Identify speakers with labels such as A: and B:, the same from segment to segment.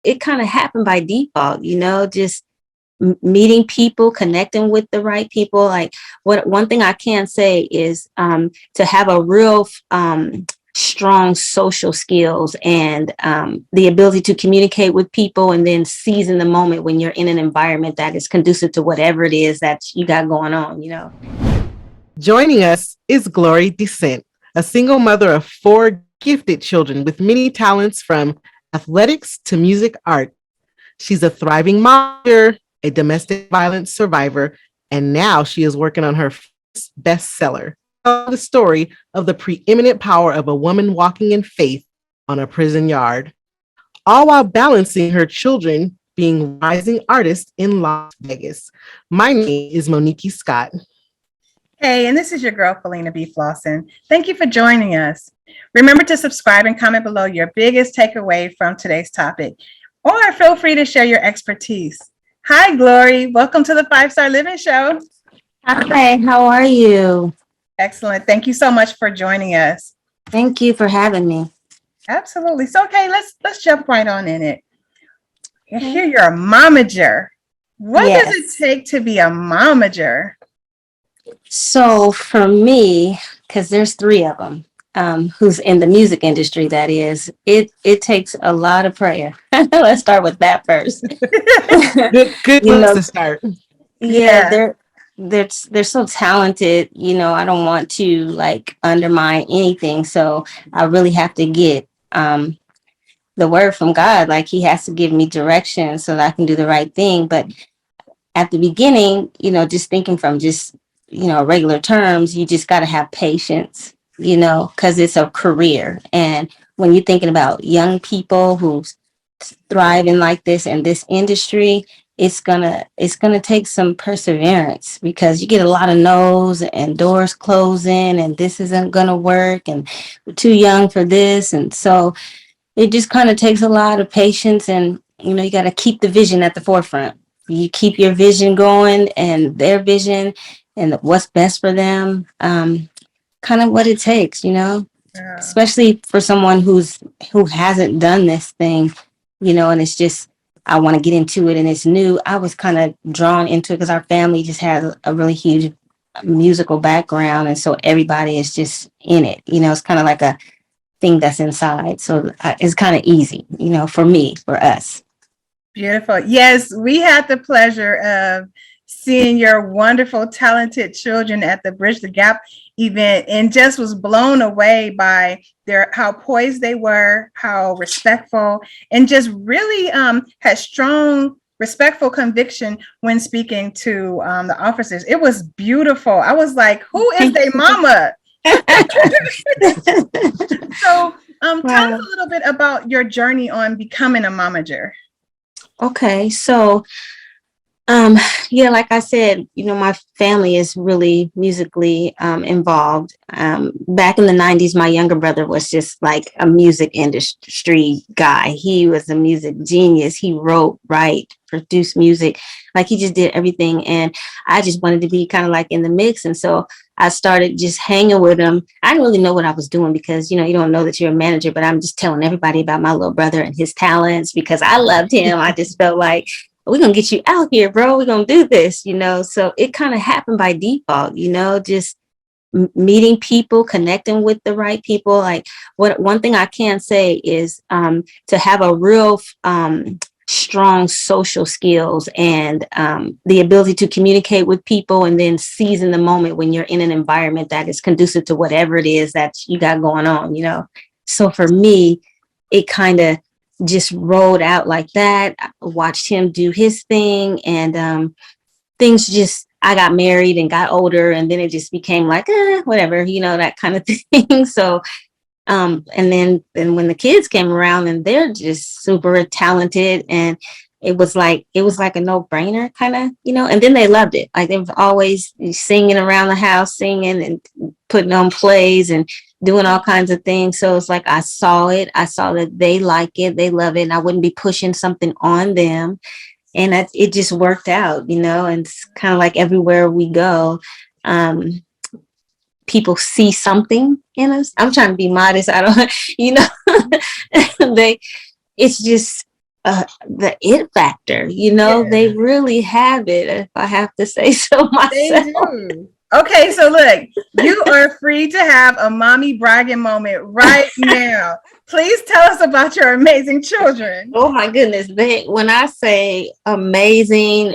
A: it kind of happened by default, just meeting people, connecting with the right people. Like, what one thing I can say is to have a real strong social skills and the ability to communicate with people, and then seize in the moment when you're in an environment that is conducive to whatever it is that you got going on.
B: Joining us is Glori Descent, a single mother of 4 gifted children with many talents from athletics to music art. She's a thriving MOMager, a domestic violence survivor, and now she is working on her first bestseller, telling the story of the preeminent power of a woman walking in faith on a prison yard, all while balancing her children being rising artists in Las Vegas. My name is Monique Scott.
C: Hey, and this is your girl, Felina B. Flossin. Thank you for joining us. Remember to subscribe and comment below your biggest takeaway from today's topic, or feel free to share your expertise. Hi, Glori. Welcome to the 5-Star Living Show.
A: Hi, how are you?
C: Excellent. Thank you so much for joining us.
A: Thank you for having me.
C: Absolutely. So, okay, let's jump right on in it. Here you're a MOMager. What does it take to be a MOMager?
A: So for me, because there's 3 of them, who's in the music industry, that is, it takes a lot of prayer. Let's start with that first.
B: Good place to start.
A: Yeah, they're so talented. I don't want to like undermine anything, so I really have to get the word from God. Like, He has to give me direction so that I can do the right thing. But at the beginning, just thinking from just, regular terms, you just got to have patience, because it's a career. And when you're thinking about young people who's thriving like this in this industry, it's gonna take some perseverance, because you get a lot of no's and doors closing, and this isn't gonna work, and we're too young for this. And so it just kind of takes a lot of patience, and you got to keep the vision at the forefront. You keep your vision going, and their vision, and what's best for them, kind of what it takes, especially for someone who hasn't done this thing, and it's just, I want to get into it and it's new. I was kind of drawn into it because our family just has a really huge musical background, and so everybody is just in it. It's kind of like a thing that's inside. So it's kind of easy, for me, for us.
C: Beautiful. Yes, we had the pleasure of seeing your wonderful, talented children at the Bridge the Gap event, and just was blown away by how poised they were, how respectful, and just really had strong, respectful conviction when speaking to the officers. It was beautiful. I was like, who is their mama? So tell us a little bit about your journey on becoming a MOMager.
A: Okay, so like I said, my family is really musically involved. Back in the 90s, my younger brother was just like a music industry guy. He was a music genius. He wrote, write, produced music. Like, he just did everything. And I just wanted to be kind of like in the mix. And so I started just hanging with him. I didn't really know what I was doing, because, you don't know that you're a manager, but I'm just telling everybody about my little brother and his talents because I loved him. I just felt like, we're going to get you out here, bro. We're going to do this, So it kind of happened by default, just meeting people, connecting with the right people. Like, one thing I can say is to have a real strong social skills and the ability to communicate with people, and then seize in the moment when you're in an environment that is conducive to whatever it is that you got going on, So for me, it kind of just rolled out like that. I watched him do his thing, and things just, I got married and got older, and then it just became like, whatever, that kind of thing. So and then when the kids came around, and they're just super talented, and it was like a no-brainer kind of, and then they loved it. Like, they were always singing around the house, singing and putting on plays and doing all kinds of things. So it's like, I saw that they like it, they love it, and I wouldn't be pushing something on them. And it just worked out, and it's kind of like everywhere we go, people see something in us. I'm trying to be modest. I don't, it's just, the it factor. They
C: Yeah,
A: really have it, if I have to say so
C: they
A: myself.
C: do. Okay, so look, you are free to have a mommy bragging moment right now. Please tell us about your amazing children.
A: Oh my goodness. When I say amazing,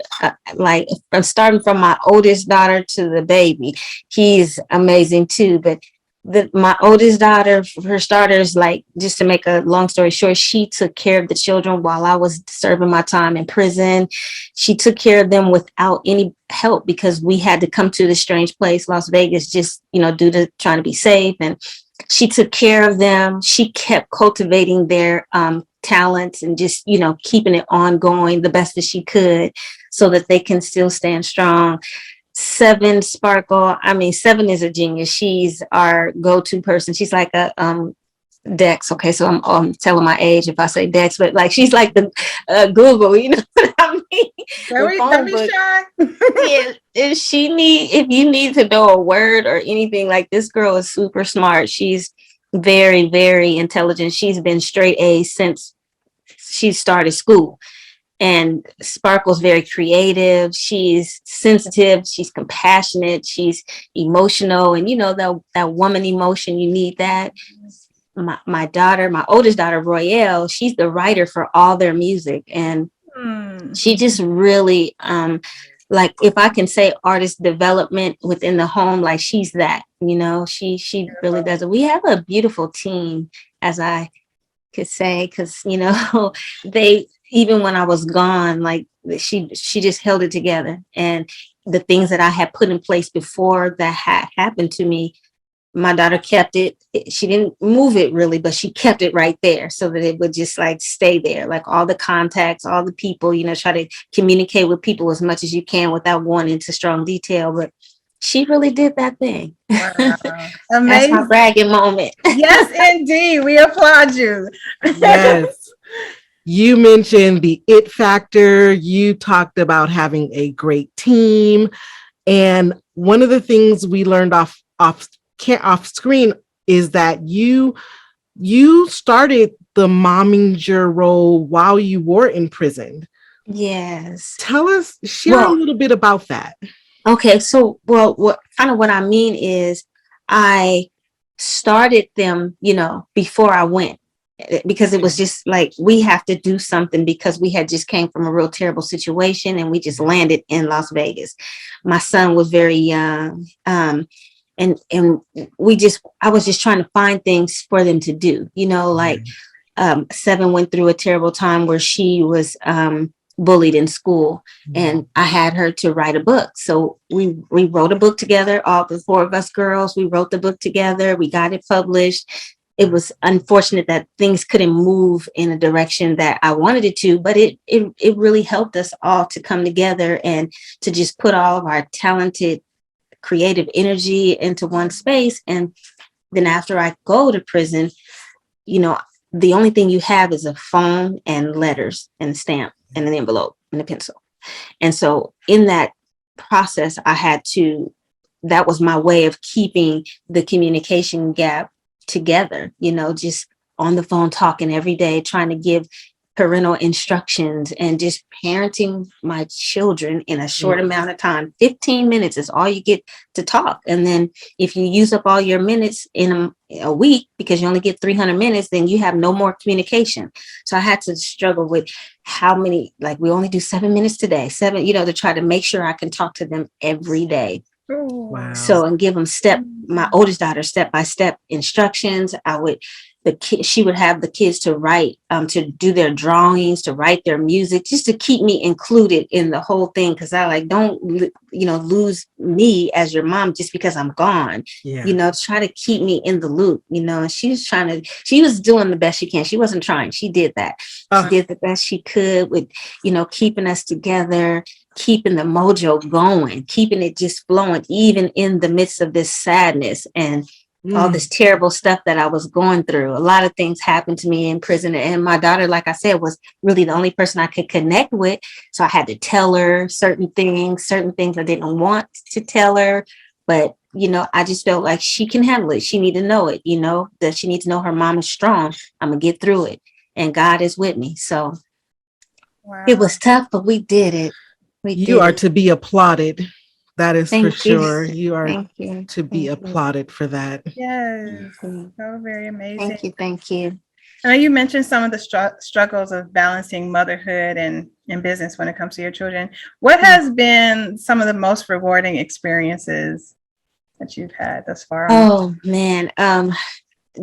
A: like from starting from my oldest daughter to the baby, he's amazing too. But my oldest daughter, for her starters, like just to make a long story short, she took care of the children while I was serving my time in prison. She took care of them without any help because we had to come to this strange place, Las Vegas, just, due to trying to be safe. And she took care of them. She kept cultivating their talents and just, keeping it ongoing the best that she could so that they can still stand strong. Seven Sparkle. I mean, Seven is a genius. She's our go-to person. She's like a Dex. Okay, so I'm telling my age if I say Dex, but like she's like the Google. You know what I mean? The
C: Don't
A: phone
C: be
A: book.
C: shy.
A: Yeah, if you need to know a word or anything, like this girl is super smart. She's very, very intelligent. She's been straight A's since she started school. And Sparkle's very creative. She's sensitive. She's compassionate. She's emotional. And that woman emotion, you need that. My daughter, my oldest daughter, Royale, she's the writer for all their music. And
C: Hmm.
A: she just really like, if I can say artist development within the home, like she's that. She really does it. We have a beautiful team, as I could say, because they, even when I was gone, like she just held it together. And the things that I had put in place before that had happened to me, my daughter kept it. She didn't move it really, but she kept it right there so that it would just like stay there. Like all the contacts, all the people, try to communicate with people as much as you can without going into strong detail. But she really did that thing.
C: Wow.
A: That's my
C: Amazing.
A: bragging moment.
C: Yes, indeed. We applaud you.
B: Yes. You mentioned the it factor. You talked about having a great team. And one of the things we learned off screen is that you started the MOMager role while you were in prison.
A: Yes.
B: Share a
A: Well,
B: little bit about that.
A: okay. So, well, what I mean is I started them, before I went, because it was just like, we have to do something because we had just came from a real terrible situation and we just landed in Las Vegas. My son was very young. And I was just trying to find things for them to do, like Seven went through a terrible time where she was bullied in school, and I had her to write a book. So we wrote a book together, all the four of us girls. We wrote the book together. We got it published. It was unfortunate that things couldn't move in a direction that I wanted it to, but it really helped us all to come together and to just put all of our talented creative energy into one space. And then after I go to prison, you know, the only thing you have is a phone and letters and a stamp and an envelope and a pencil. And so in that process, that was my way of keeping the communication gap together, just on the phone talking every day, trying to give parental instructions and just parenting my children in a short amount of time. 15 minutes is all you get to talk. And then if you use up all your minutes in a week, because you only get 300 minutes, then you have no more communication. So I had to struggle with how many, like we only do 7 minutes today, to try to make sure I can talk to them every day.
C: Wow.
A: So, and give them my oldest daughter step-by-step instructions. She would have the kids to write, to do their drawings, to write their music, just to keep me included in the whole thing. Cause I don't, lose me as your mom just because I'm gone, try to keep me in the loop, and she was doing the best she can. She wasn't trying. She did that. She did the best she could with, keeping us together, keeping the mojo going, keeping it just flowing, even in the midst of this sadness and all this terrible stuff that I was going through. A lot of things happened to me in prison. And my daughter, like I said, was really the only person I could connect with. So I had to tell her certain things I didn't want to tell her. But, I just felt like she can handle it. She need to know it, that she needs to know her mom is strong. I'm going to get through it. And God is with me. So It
C: Wow.
A: was tough, but we did it. We
B: You
A: did
B: are
A: it.
B: to be applauded. That is for
A: Thank you.
B: sure. You are
A: Thank you.
B: to be
A: Thank you.
B: applauded for that.
C: Yes.
A: Thank you.
C: So very amazing.
A: Thank you. Thank you.
C: I know you mentioned some of the struggles of balancing motherhood and business when it comes to your children. What has been some of the most rewarding experiences that you've had thus far on this?
A: Oh man.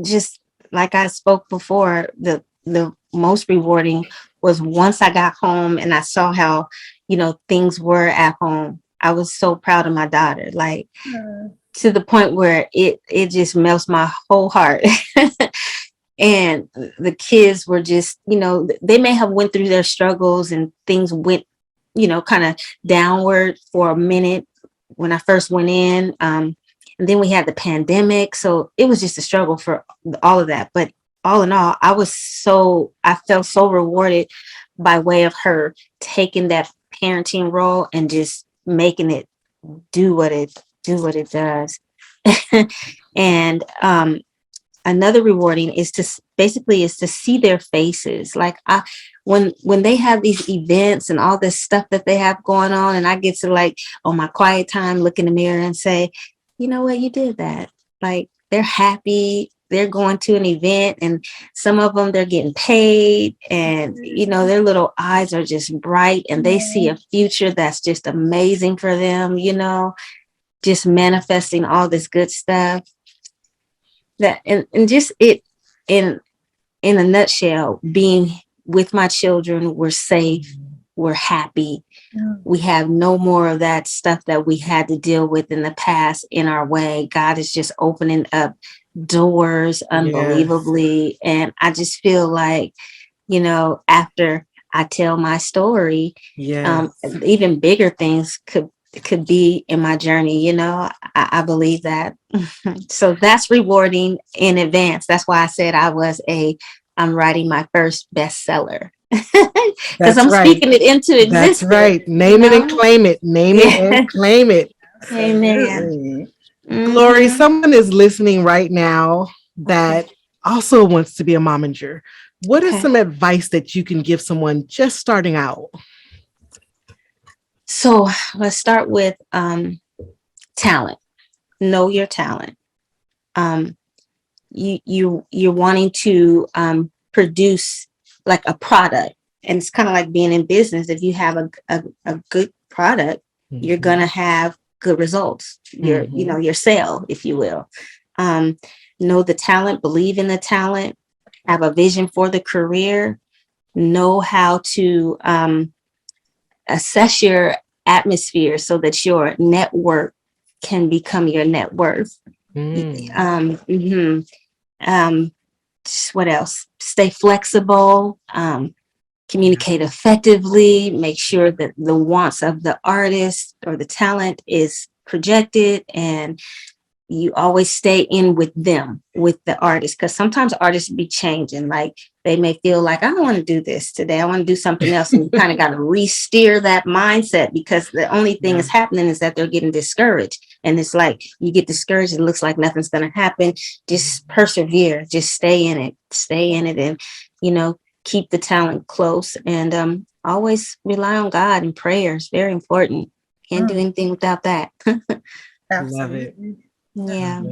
A: Just like I spoke before, the most rewarding was once I got home and I saw how, things were at home. I was so proud of my daughter, like to the point where it just melts my whole heart. And the kids were just, they may have went through their struggles and things went, kind of downward for a minute when I first went in. And then we had the pandemic. So it was just a struggle for all of that. But all in all, I felt so rewarded by way of her taking that parenting role and just making it do what it does. And another rewarding is to see their faces. Like when they have these events and all this stuff that they have going on, and I get to, like, on my quiet time, look in the mirror and say, you know what, you did that. Like, they're happy, they're going to an event, and some of them, they're getting paid, and their little eyes are just bright, and they see a future that's just amazing for them, just manifesting all this good stuff. That and just it in a nutshell, being with my children, we're safe, we're happy, we have no more of that stuff that we had to deal with in the past in our way. God is just opening up doors unbelievably. And I just feel like, after I tell my story, even bigger things could be in my journey. I believe that. So that's rewarding in advance. That's why I said I'm writing my first bestseller. Because I'm speaking it into existence.
B: That's right. Name it and claim it. Name it and claim it.
A: Amen.
B: Glori, someone is listening right now that also wants to be a momager. What is some advice that you can give someone just starting out?
A: So let's start with talent. Know your talent. You're wanting to produce like a product, and it's kind of like being in business. If you have a good product, you're gonna have good results. Your sale, if you will. Know the talent, believe in the talent, have a vision for the career, know how to assess your atmosphere so that your network can become your net worth. What else? Stay flexible, communicate effectively, make sure that the wants of the artist or the talent is projected, and you always stay in with them, with the artist, because sometimes artists be changing. Like, they may feel like, I don't want to do this today, I want to do something else. And you kind of got to re-steer that mindset, because the only thing that's happening is that they're getting discouraged. And it's like, you get discouraged, it looks like nothing's going to happen. Just persevere, just stay in it, and, keep the talent close, and always rely on God and prayer. It's very important. Can't do anything without that.
B: Love it.
A: Yeah.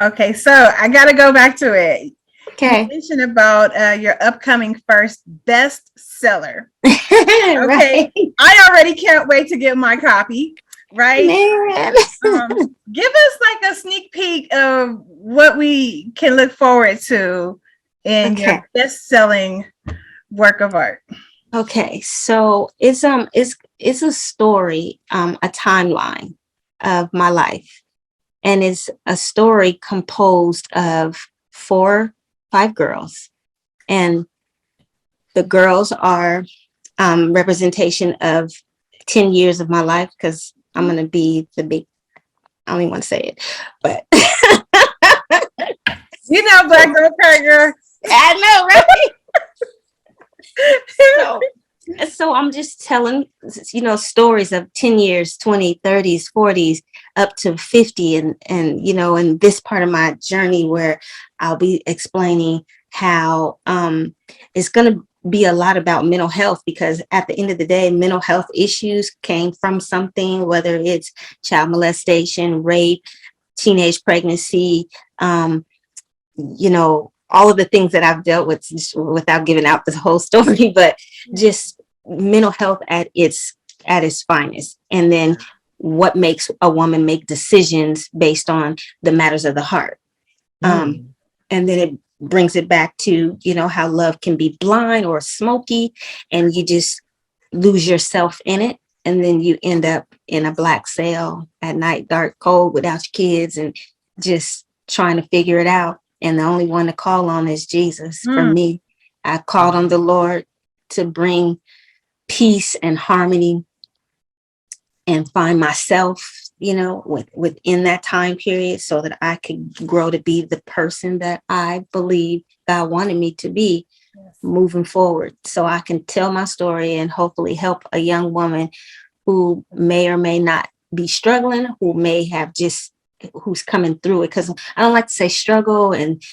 C: Okay, so I got to go back to it.
A: Okay.
C: You mentioned about your upcoming first bestseller. Okay,
A: Right.
C: I already can't wait to get my copy. Right?
A: Man.
C: Give us like a sneak peek of what we can look forward to in your best-selling work of art.
A: Okay, so it's a story, a timeline of my life. And it's a story composed of 5 girls. And the girls are representation of 10 years of my life, because I'm going to be the big, I don't even want to say it, but.
C: Black girl, crack girl.
A: I know, right? So I'm just telling, stories of 10 years, 20, 30s, 40s, up to 50. And in this part of my journey where I'll be explaining how it's going to be a lot about mental health, because at the end of the day, mental health issues came from something, whether it's child molestation, rape, teenage pregnancy, all of the things that I've dealt with, without giving out the whole story, but just mental health at its finest. And then what makes a woman make decisions based on the matters of the heart. And then it brings it back to, how love can be blind or smoky, and you just lose yourself in it. And then you end up in a black cell at night, dark, cold, without your kids, and just trying to figure it out. And the only one to call on is Jesus. For me, I called on the Lord to bring peace and harmony and find myself, within that time period, so that I could grow to be the person that I believe God wanted me to be moving forward. So I can tell my story and hopefully help a young woman who may or may not be struggling, who's coming through it. Because I don't like to say struggle and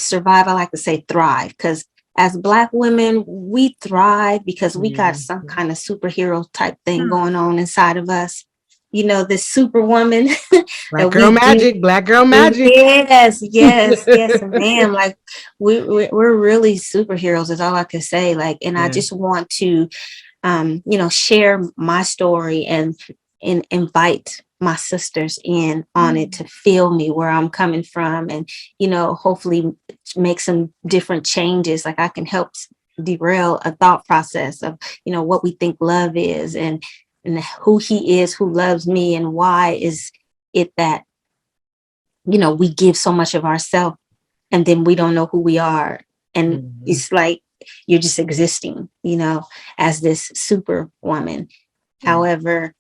A: survive. I like to say thrive, because as Black women, we thrive because we got some kind of superhero type thing going on inside of us. This superwoman.
B: Black girl magic.
A: Yes, ma'am. Like we're really superheroes is all I can say. Like, and I just want to, share my story and invite my sisters in on it to feel me where I'm coming from, and hopefully make some different changes. Like I can help derail a thought process of what we think love is, and who he is, who loves me, and why is it that we give so much of ourselves and then we don't know who we are, and it's like you're just existing as this super woman. However,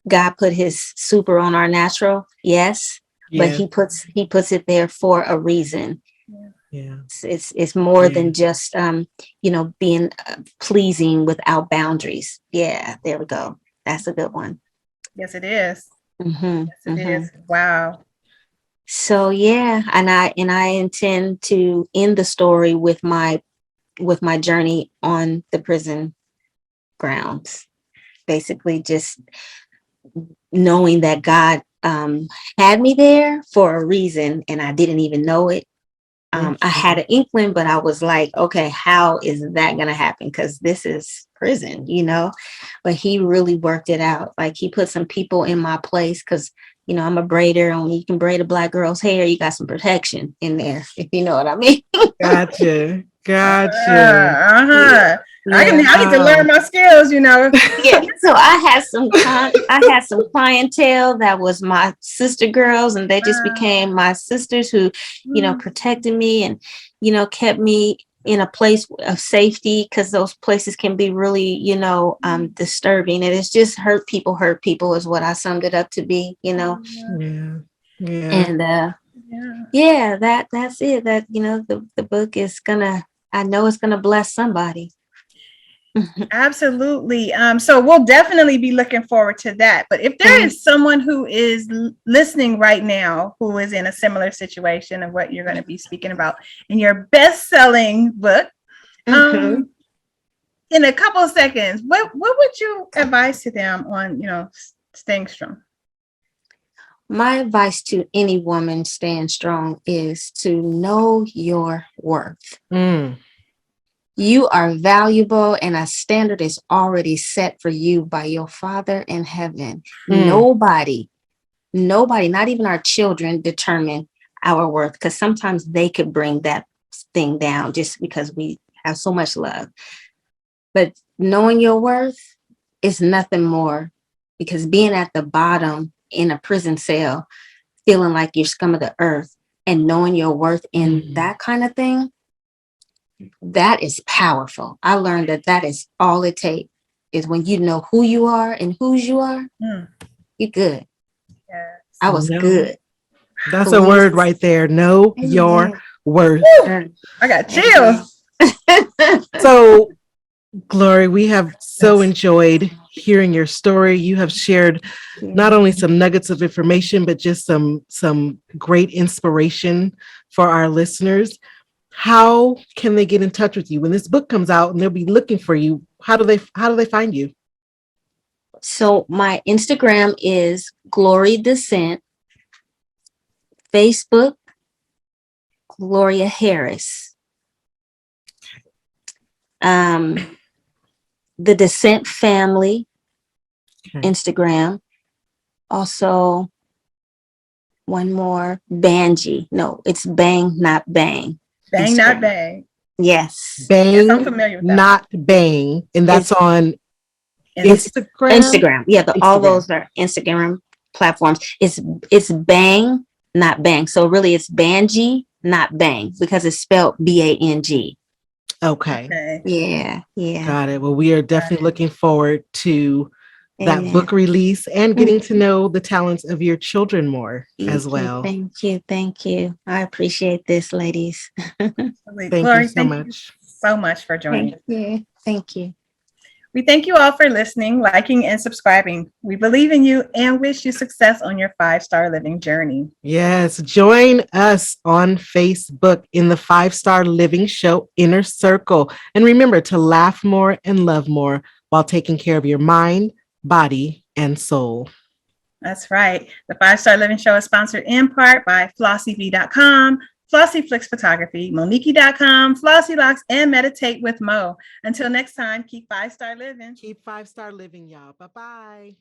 A: God put his super on our natural, but he puts it there for a reason. It's more than just being pleasing without boundaries. There we go. That's a good one.
C: Yes, it is.
A: Yes,
C: it is. Wow.
A: So and I intend to end the story with my journey on the prison grounds. Basically, just knowing that God had me there for a reason, and I didn't even know it. I had an inkling, but I was like, okay, how is that going to happen? Because this is prison, but he really worked it out. Like he put some people in my place, because, I'm a braider. And when you can braid a Black girl's hair, you got some protection in there, if you know what I mean.
B: Gotcha.
C: I need to learn my skills,
A: So I had some clientele that was my sister girls, and they just became my sisters who, protected me and, kept me in a place of safety, because those places can be really, disturbing. And it's just hurt people is what I summed it up to be, And that's it. That, the book is I know it's gonna bless somebody.
C: Absolutely. So we'll definitely be looking forward to that. But if there is someone who is listening right now who is in a similar situation of what you're going to be speaking about in your best-selling book, in a couple of seconds, what would you advise to them on, staying strong?
A: My advice to any woman staying strong is to know your worth. You are valuable, and a standard is already set for you by your Father in heaven. Nobody, not even our children, determine our worth, because sometimes they could bring that thing down just because we have so much love. But knowing your worth is nothing more, because being at the bottom in a prison cell, feeling like you're scum of the earth, and knowing your worth in that kind of thing, that is powerful. I learned that is all it takes, is when you know who you are and whose you are, you're good. I was good.
B: That's a word right there. Know your worth.
C: I got chills.
B: So, Glori, we have so enjoyed hearing your story. You have shared not only some nuggets of information, but just some great inspiration for our listeners. how can they get in touch with you when this book comes out and they'll be looking for you? How do they find you?
A: So my Instagram is Glori Descent, Facebook, Gloria Harris. The Descent family,
B: Okay.
A: Instagram. Also, one more, Ban-G. No, it's Bang, not Bang.
C: Bang,
A: Instagram.
C: not bang.
A: Yes.
B: Bang,
C: Yes, I'm familiar with that.
B: not bang, and that's
A: It's
B: on
C: It's
B: Instagram.
A: Instagram. Yeah, all
B: Instagram.
A: those are Instagram platforms. It's Bang, not Bang. So really it's Ban-G, not Bang, because it's spelled Bang.
B: Okay.
C: okay.
A: Yeah.
B: Got it. Well, we are definitely looking forward to that
A: Amen.
B: book release and getting to know the talents of your children more as well.
A: Thank you. I appreciate this, ladies.
B: Thank
C: Glory,
B: you so
C: thank you
B: much.
C: so much for joining.
A: Thank you.
C: We thank you all for listening, liking, and subscribing. We believe in you and wish you success on your 5-star living journey.
B: Yes, join us on Facebook in the 5-Star Living Show Inner Circle. And remember to laugh more and love more while taking care of your mind, body, and soul.
C: That's right. The 5-Star Living Show is sponsored in part by FlossieV.com, FlossieFlix Photography, Monique.com, Flossie Locks, and Meditate with Mo. Until next time, keep 5-star living.
B: Keep 5-star living, y'all. Bye-bye.